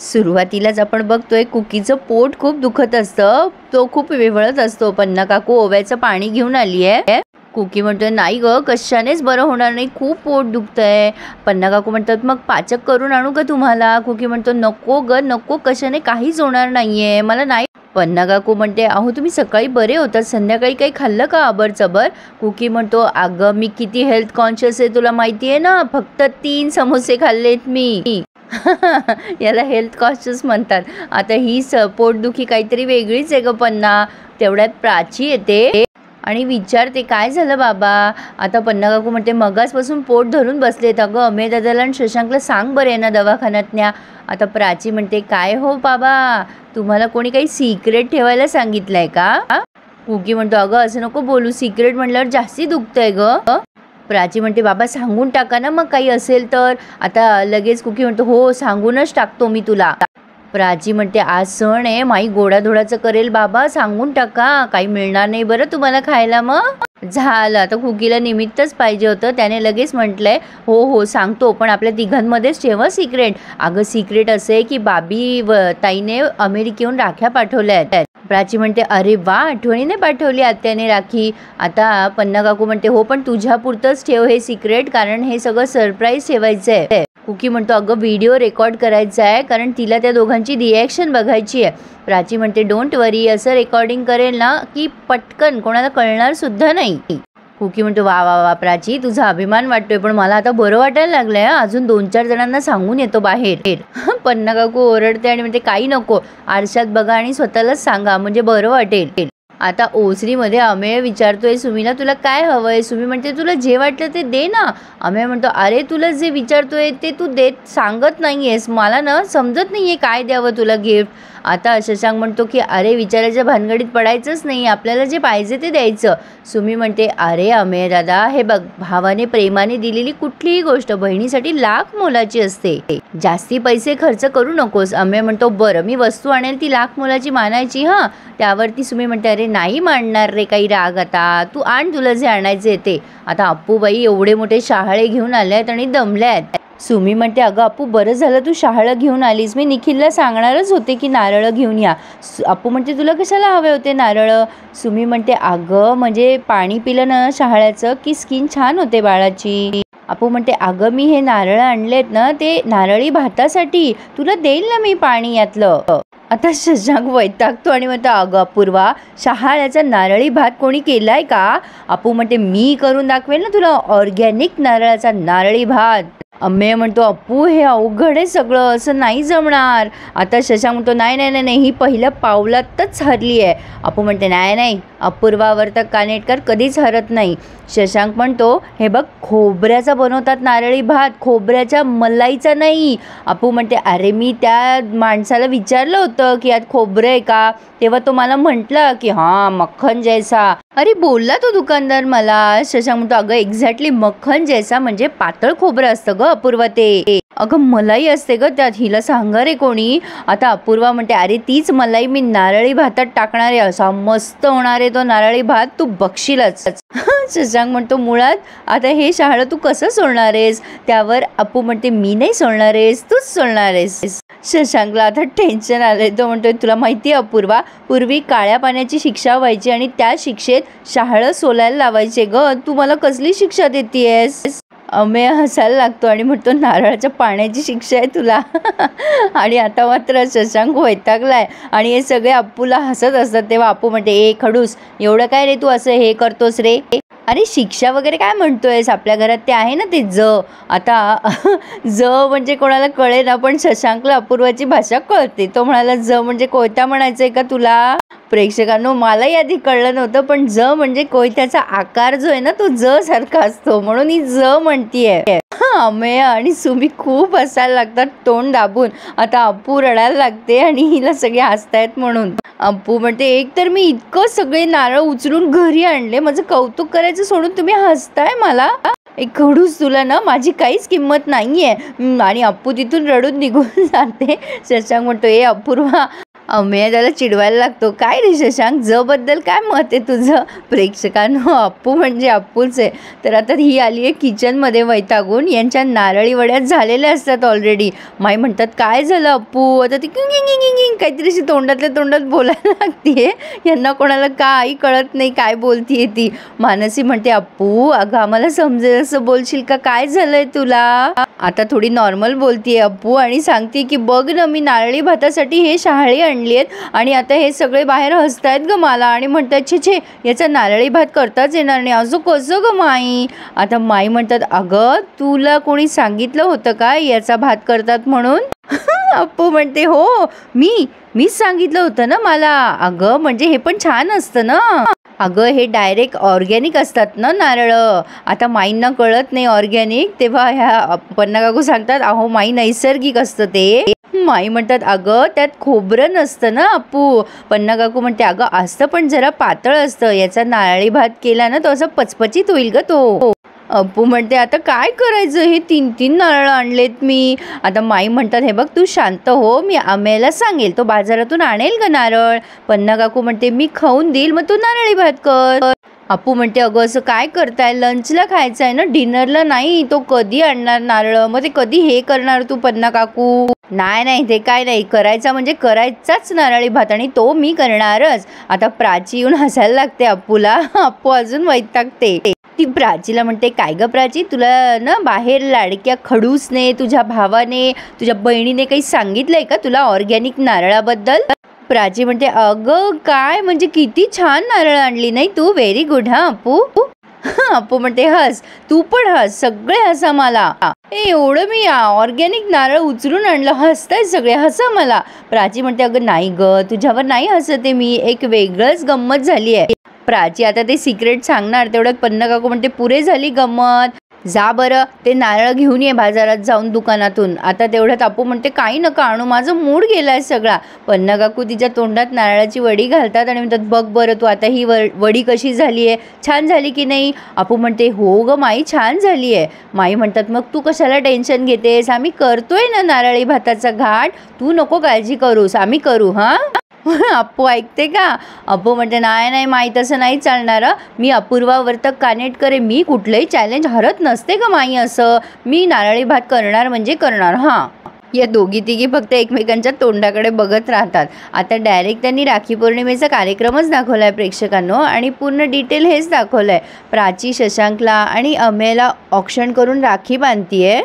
सुरुवातीलाच आपण बघतोय कुकीचं पोट खूप दुखत असतं, तो खूप विवळत असतो. पन्ना काकू ओव्याचं पाणी घेऊन आली आहे. कुकी म्हणतोय नाही ग, कशानेच बरं होणार नाही, खूप पोट दुखतंय. पन्ना काकू म्हणतात मग पाचक करून आणू का तुम्हाला? कुकी म्हणतो नको ग नको, कशाने काहीच होणार नाहीये, मला नाही. पन्ना काकू म्हणते अहो तुम्ही सकाळी बरे होतात, संध्याकाळी काही खाल्लं का अबरचबर? कुकी म्हणतो अगं मी किती हेल्थ कॉन्शियस आहे तुला माहिती आहे ना, फक्त 3 समोसे खाल्लेत मी. याला हेल्थ कॉन्शियस म्हणतात. आता ही पोटदुखी काहीतरी वेगळीच आहे ग पन्ना. तेवढ्यात प्राची येते आणि विचारते काय झालं बाबा? आता पन्ना काकू म्हणते मगासपासून पोट धरून बसलेत, अगं अमेय दादाला आणि शशांकला सांग बरं ना दवाखान्यात न्या. आता प्राची म्हणते काय हो बाबा, तुम्हाला कोणी काही सिक्रेट ठेवायला सांगितलंय का? कुकी म्हणतो अगं असं नको बोलू, सिक्रेट म्हणल्यावर जास्ती दुखतंय ग. प्राची म्हणते बाबा सांगून टाका ना मग काही असेल तर. आता लगेच कुकी म्हणतो हो सांगूनच टाकतो मी तुला. प्राची म्हणते आज सण आहे, माई गोडाधोडाचं करेल बाबा, सांगून टाका, काही मिळणार नाही बरं तुम्हाला खायला. मग झालं, आता कुकीला निमित्तच पाहिजे होतं, त्याने लगेच म्हटलंय हो हो सांगतो, पण आपल्या तिघांमध्येच ठेवा सिक्रेट. अगं सिक्रेट असे की बाबी ताईने अमेरिकेहून राख्या पाठवल्या आहेत. प्राची म्हणते अरे वा, आठवणीने पाठवली आत्याने राखी. आता पन्ना काकू म्हणते हो पण तुझ्या पुरतंच ठेव हे सिक्रेट, कारण हे सगळं सरप्राईज ठेवायचं आहे. कुकी म्हणतो अगं व्हिडिओ रेकॉर्ड करायचा आहे, कारण तिला त्या दोघांची रिॲक्शन बघायची आहे. प्राची म्हणते डोंट वरी, असं रेकॉर्डिंग करेल ना की पटकन कोणाला कळणार सुद्धा नाही. कुकी म्हणतो वा वा वा प्राची, तुझा अभिमान वाटतोय, पण मला आता बरं वाटायला लागलंय, अजून 2-4 जणांना सांगून येतो बाहेर. पन्ना काकू ओरडते आणि म्हणते काही नको, आरशात बघा आणि स्वतःलाच सांगा म्हणजे बरं वाटेल. आता ओसरीमध्ये अमेय विचारतोय सुमीला तुला काय हवंय? सुमी म्हणते तुला जे वाटलं ते दे ना. अमेय म्हणतो अरे तुला जे विचारतोय ते तू देत सांगत नाहीयेस, मला ना समजत नाहीये काय द्यावं तुला गिफ्ट. आता शशांक म्हणतो की अरे विचाराच्या भानगडीत पडायचंच नाही, आपल्याला जे पाहिजे ते द्यायचं. सुमी म्हणते अरे अमेय दादा हे बघ, भावाने प्रेमाने दिलेली कुठलीही गोष्ट बहिणीसाठी लाख मोलाची असते, जास्ती पैसे खर्च करू नकोस. अमेय म्हणतो बरं मी वस्तू आणेल ती लाख मोलाची मानायची. हां, त्यावरती सुमी म्हणते अरे नाही मांडणार रे काही राग, आता तू आण तुला जे आणायचे ते. आता अप्पूबाई एवढे मोठे शहाळे घेऊन आल्यात आणि दमल्यात. सुमी म्हणते अगं अप्पू बरं झालं तू शहाळं घेऊन आलीस, मी निखिलला सांगणारच होते की नारळं घेऊन या. अप्पू म्हणते तुला कशाला हवे होते नारळं? सुमी म्हणते अगं म्हणजे पाणी पिलं ना शहाळ्याचं की स्किन छान होते बाळाची. अप्पू म्हणते अगं मी हे नारळ आणलेत ना ते नारळी भातासाठी, तुला देईल ना मी पाणी यातलं. आता शशांक वैतागतो आणि म्हणतो अगं अपूर्वा, शहाळ्याचा नारळी भात कोणी केलाय का? अप्पू म्हणते मी करून दाखवेल ना तुला ऑर्गॅनिक नारळाचा नारळी भात. अमेय म्हणतो अप्पू हे अवघड आहे सगळं, असं नाही जमणार. आता शशांक म्हणतो नाही नाही नाही नाही, ही पहिल्या पावलातच हरली आहे. अप्पू म्हणते नाही नाही, अपूर्वावर तर कानेटकर कधीच हरत नाही. शशांक म्हणतो हे बघ खोबऱ्याचा बनवतात नारळी भात, खोबऱ्याच्या मलाईचा नाही. अप्पू म्हणते अरे मी त्या माणसाला विचारलं होतं की यात खोबरं आहे का, तेव्हा तो मला म्हटलं की हां मक्खन जैसा. अरे बोलला तो दुकानदार मला. शशांक म्हणतो अगं एक्झॅक्टली मक्खन जैसा म्हणजे पातळ खोबरं असतं ग अपूर्वा ते. अगं मलाई असते ग त्यात, हिला सांगा रे कोणी. आता अपूर्वा म्हणते अरे तीच मलाई मी नारळी भातात टाकणार आहे, असा मस्त होणार आहे तो नारळी भात, तू बघशीलच. शशांक म्हणतो मुळात आता हे शहाळं तू कसं सोडणार आहेस? त्यावर अप्पू म्हणते मी नाही सोडणार आहेस, तूच सोडणार आहेस. शशांकला आता टेन्शन आलंय, तो म्हणतोय तुला माहिती आहे अपूर्वा, पूर्वी काळ्या पाण्याची शिक्षा व्हायची आणि त्या शिक्षेत शहाळं सोलायला लावायचे ग, तू मला कसली शिक्षा देतेयस? अमेय हसायला लागतो आणि म्हणतो नारळाच्या पाण्याची शिक्षा आहे तुला. आणि आता मात्र शशांक वैतागलाय आणि हे सगळे अप्पूला हसत असतात. तेव्हा अप्पू म्हणते ए खडूस, एवढं काय रे तू असं हे करतोस रे? अरे शिक्षा वगैरे काय म्हणतोयस, आपल्या घरात ते आहे ना ते ज. आता ज म्हणजे कोणाला कळे ना, पण शशांकला अपूर्वाची भाषा कळते. तो म्हणाला ज म्हणजे कोयता म्हणायचंय का तुला? प्रेक्षकांनो मलाही आधी कळलं नव्हतं, पण ज म्हणजे कोयत्याचा आकार जो आहे ना तो ज सारखा असतो, म्हणून ही ज म्हणतीये. अमेय आणि सुमी खूप हसायला लागतात तोंड दाबून. आता अप्पू रडायला लागते आणि हिला सगळे हसतायत म्हणून. अप्पू म्हणते एक तर मी इतकं सगळे नारळ उचलून घरी आणले, माझं कौतुक करायचं सोडून तुम्ही हसताय मला. एक खडूस तुला ना माझी काहीच किंमत नाहीये. आणि अप्पू तिथून रडून निघून जाते. शशांक म्हणतो ए अपूर्वा, अमेय त्याला चिडवायला लागतो, काय रे शशांक, ज बद्दल काय मत आहे तुझं? प्रेक्षकांनो, अप्पू म्हणजे अप्पूच आहे. तर आता ही आली आहे किचनमध्ये वैतागून. यांच्या नारळी वड्या झालेल्या असतात ऑलरेडी. माई म्हणतात, काय झालं अप्पू? आता ती काहीतरी अशी तोंडातल्या तोंडात बोलायला लागते. यांना कोणाला काही कळत नाही काय बोलतीये ती. मानसी म्हणते, अप्पू अगं आम्हाला समजेल असं बोलशील का, काय झालंय तुला? आता थोडी नॉर्मल बोलतीये अप्पू आणि सांगते की बघ ना, मी नारळी भातासाठी हे शहाळी आणली आहेत आणि आता हे सगळे बाहेर हसतायत ग मला आणि म्हणतात, छे छे, याचा नारळी भात करताच येणार नाही. असं कसं ग माई? आता माई म्हणतात, अगं तुला कोणी सांगितलं होतं का याचा भात करतात म्हणून? अप्पू म्हणते, हो मीच सांगितलं होतं ना मला. अगं म्हणजे हे पण छान असतं ना. अगं हे डायरेक्ट ऑर्गॅनिक असतात ना नारळ. आता माईंना कळत नाही ऑर्गॅनिक, तेव्हा ह्या पन्ना काकू सांगतात, अहो माई नैसर्गिक असतं ते. माई म्हणतात, अगं त्यात खोबरं नसतं ना अप्पू. पन्ना काकू म्हणते, अगं असतं पण जरा पातळ असतं. याचा नारळी भात केला ना तो असं पचपचित होईल ग तो. अप्पू म्हणते, आता काय करायचं, हे 3 नारळ आणलेत मी. आता माई म्हणतात, हे बघ तू शांत हो, मी अमेयला सांगेल, तो बाजारातून आणेल ग नारळ. पन्ना काकू म्हणते, मी खाऊन देईल, मग तू नारळी भात कर. अप्पू म्हणते, अगं असं काय करताय, लंचला खायचं आहे ना, डिनरला नाही. तो कधी आणणार नारळ, मग ते कधी हे करणार तू पन्ना काकू? नाही ते काय नाही, करायचा म्हणजे करायचाच नारळी भात आणि तो मी करणारच. आता प्राची येऊन हसायला लागते अप्पूला. अप्पू अजून वैतागते. ती प्राचीला म्हणते, काय ग प्राची, तुला ना बाहेर लाडक्या खडूसने, तुझ्या भावाने, तुझ्या बहिणीने काही सांगितलंय का तुला ऑर्गॅनिक नारळाबद्दल? प्राची म्हणते, अगं काय म्हणजे किती छान नारळ आणली नाही तू, व्हेरी गुड हा अप्पू. अप्पू म्हणते, हस तू पण हस, सगळे हसा मला. एवढं मी ऑर्गॅनिक नारळ उचलून आणलं, हसताय सगळे, हसा मला. प्राची म्हणते, अगं नाही ग, तुझ्यावर नाही हसते मी, एक वेगळंच गंमत झाली आहे. प्राची आता ते सिक्रेट सांगणार, तेवढ्यात पन्ना काकू म्हणते, पुरे झाली गंमत, जा बरं ते नारळ घेऊन ये बाजारात जाऊन दुकानातून. आता तेवढ्यात अप्पू म्हणते, काही नका आणू, माझं मूड गेलाय सगळा. पन्ना काकू तिच्या तोंडात नारळाची वडी घालतात आणि म्हणतात, बघ बरं तू आता ही वडी कशी झाली आहे, छान झाली की नाही? अप्पू म्हणते, हो ग माई छान झाली आहे. माई म्हणतात, मग तू कशाला टेन्शन घेतेस, आम्ही करतोय ना नारळी भाताचा घाट, तू नको काळजी करूस, आम्ही करू हा. अप्पू ऐकते का? अप्पू म्हणते, नाही माई तसं नाही चालणार, मी अपूर्वा वर्तक कानेटकर, मी कुठलंही चॅलेंज हरत नसते का माई, असं मी नारळी भात करणार म्हणजे करणार हां. या दोघी तिघी फक्त एकमेकांच्या तोंडाकडे बघत राहतात. आता डायरेक्ट त्यांनी राखी पौर्णिमेचा कार्यक्रमच दाखवला आहे प्रेक्षकांनो आणि पूर्ण डिटेल हेच दाखवलं आहे. प्राची शशांकला आणि अमेयला ऑक्शन करून राखी बांधतीये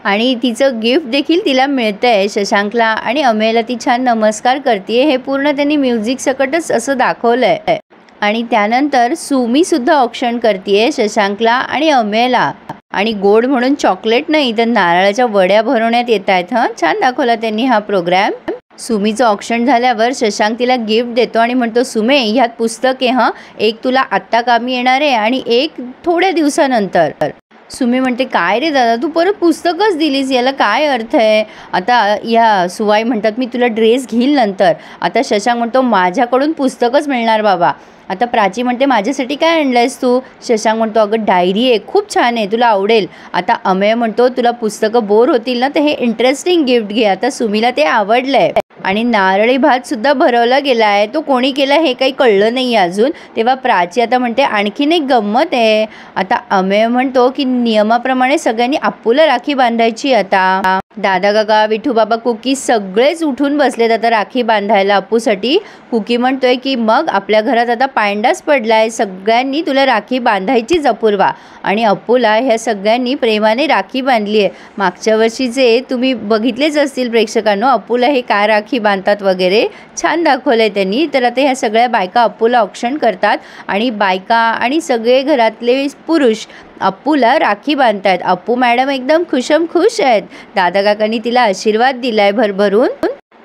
आणि तिचं गिफ्ट देखील तिला मिळतंय. शशांकला आणि अमेयला ती छान नमस्कार करते. हे पूर्ण त्यांनी म्युझिक सकटच असं दाखवलंय. आणि त्यानंतर सुमी सुद्धा ऑक्शन करते शशांकला आणि अमेयला. आणि गोड म्हणून चॉकलेट नाही तर नारळाच्या वड्या भरवण्यात येत आहेत. छान दाखवला त्यांनी हा प्रोग्राम. सुमीचं ऑक्शन झाल्यावर शशांक तिला गिफ्ट देतो आणि म्हणतो, सुमे ह्यात पुस्तक आहे एक तुला आत्ता कामी येणार आहे आणि एक थोड्या दिवसानंतर. सुमी म्हणते, काय रे दादा तू परत पुस्तकच दिलीस, याला काय अर्थ आहे? आता या सुवाई म्हणतात, मी तुला ड्रेस घेईल नंतर. आता शशांक म्हणतो, माझ्याकडून पुस्तकच मिळणार बाबा. आता प्राची म्हणते, माझ्यासाठी काय आणलंयस तू? शशांक म्हणतो, अगं डायरी आहे, खूप छान आहे, तुला आवडेल. आता अमेय म्हणतो, तुला पुस्तकं बोर होतील ना तर हे इंटरेस्टिंग गिफ्ट घे. आता सुमीला ते आवडलंय. आणि नारळी भात सुद्धा भरवला गेला आहे. तो कोणी केला हे काही कळलं नाही अजून. तेव्हा प्राची आता म्हणते, आणखीन एक गंमत आहे. आता अमेय म्हणतो की नियमाप्रमाणे सगळ्यांनी अप्पूला राखी बांधायची. आता दादा काका, विठू बाबा, कुकी सगळेच उठून बसलेत आता राखी बांधायला अप्पूसाठी. कुकी म्हणतोय की मग आपल्या घरात आता पांडाच पडलाय, सगळ्यांनी तुला राखी बांधायचीच अपूर्वा. आणि अप्पूला ह्या सगळ्यांनी प्रेमाने राखी बांधली आहे. मागच्या वर्षीचे तुम्ही बघितलेच असतील प्रेक्षकांनो, अप्पूला हे काय राखी बांधतात वगैरे छान दाखवलंय त्यांनी. तर आता ह्या सगळ्या बायका अप्पूला ऑक्शन करतात आणि बायका आणि सगळे घरातले पुरुष अप्पूला राखी बांधतायत. अप्पू मॅडम एकदम खुश आहेत. दादा काकांनी तिला आशीर्वाद दिलाय भरभरून.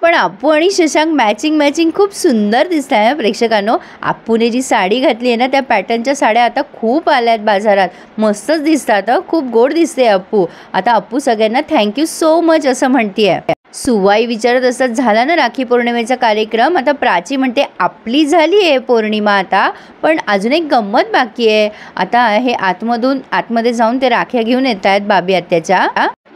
पण अप्पू आणि शशांक मॅचिंग खूप सुंदर दिसत आहे प्रेक्षकांनो. अप्पूने जी साडी घातली आहे ना त्या पॅटर्नच्या साड्या आता खूप आल्यात बाजारात, मस्तच दिसतात, खूप गोड दिसते अप्पू. आता अप्पू सगळ्यांना थँक्यू सो मच असं म्हणतीये. सुवाई विचारत असतात, झाला ना राखी पौर्णिमेचा कार्यक्रम? आता प्राची म्हणते, आपली झाली आहे पौर्णिमा आता, पण अजून एक गंमत बाकी आहे. आता हे आतमध्ये जाऊन ते राख्या घेऊन येत आहेत बाबी आत्याच्या.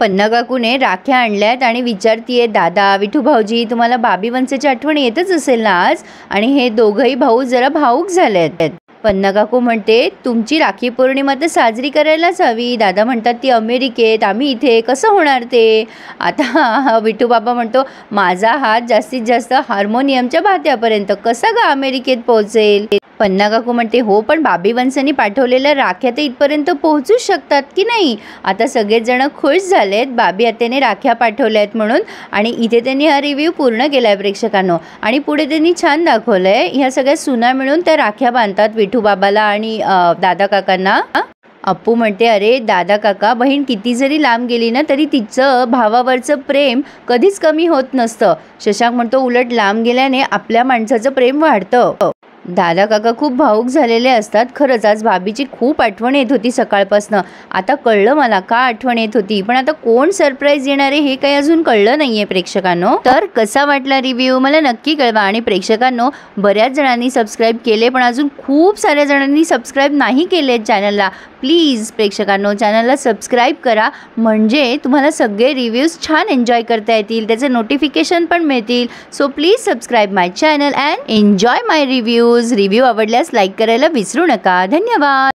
पन्ना काकूने राख्या आणल्यात आणि विचारतीये, दादा, विठू भाऊजी, तुम्हाला बाबी वंशाची आठवण येतच असेल ना आज? आणि हे दोघंही भाऊ जरा भावूक झालेत. पन्ना काकू म्हणते, तुमची राखी पौर्णिमा तर साजरी करायलाच हवी. दादा म्हणतात ती अमेरिकेत, आम्ही इथे, कसं होणार ते? आता विठू बाबा म्हणतो, माझा हात जास्तीत जास्त हार्मोनियमच्या भात्यापर्यंत, कसा ग अमेरिकेत पोहोचेल? पन्ना काकू म्हणते, हो पण बाबी वंशांनी पाठवलेल्या राख्या तर इथपर्यंत पोहोचू शकतात की नाही? आता सगळेच जण खुश झालेत बाबी आत्याने राख्या पाठवल्यात म्हणून. आणि इथे त्यांनी हा रिव्ह्यू पूर्ण केलाय प्रेक्षकांनो. आणि पुढे त्यांनी छान दाखवलंय, ह्या सगळ्या सुना मिळून त्या राख्या बांधतात विठू बाबाला आणि दादा काकांना. अप्पू म्हणते, अरे दादा काका, बहीण किती जरी लांब गेली ना तरी तिचं भावावरचं प्रेम कधीच कमी होत नसतं. शशांक म्हणतो, उलट लांब गेल्याने आपल्या माणसाचं प्रेम वाढतं. दादा काका खूप भावूक झालेले असतात. खरंच आज भाभीची खूप आठवण येत होती सकाळपासनं. आता कळलं मला का आठवण येत होती, पण आता कोण सरप्राईज येणार आहे हे काही अजून कळलं नाहीये प्रेक्षकांनो. तर कसा वाटला रिव्ह्यू मला नक्की कळवा. आणि प्रेक्षकांनो, बऱ्याच जणांनी सबस्क्राईब केले पण अजून खूप साऱ्या जणांनी सबस्क्राईब नाही केले चॅनलला. प्लीज प्रेक्षकांनो, चॅनलला सबस्क्राईब करा, म्हणजे तुम्हाला सगळे रिव्ह्यूज छान एन्जॉय करता येतील, त्याचे नोटिफिकेशन पण मिळतील. So please subscribe my channel and enjoy my reviews. Review आवडल्यास लाईक करायला विसरू नका. धन्यवाद.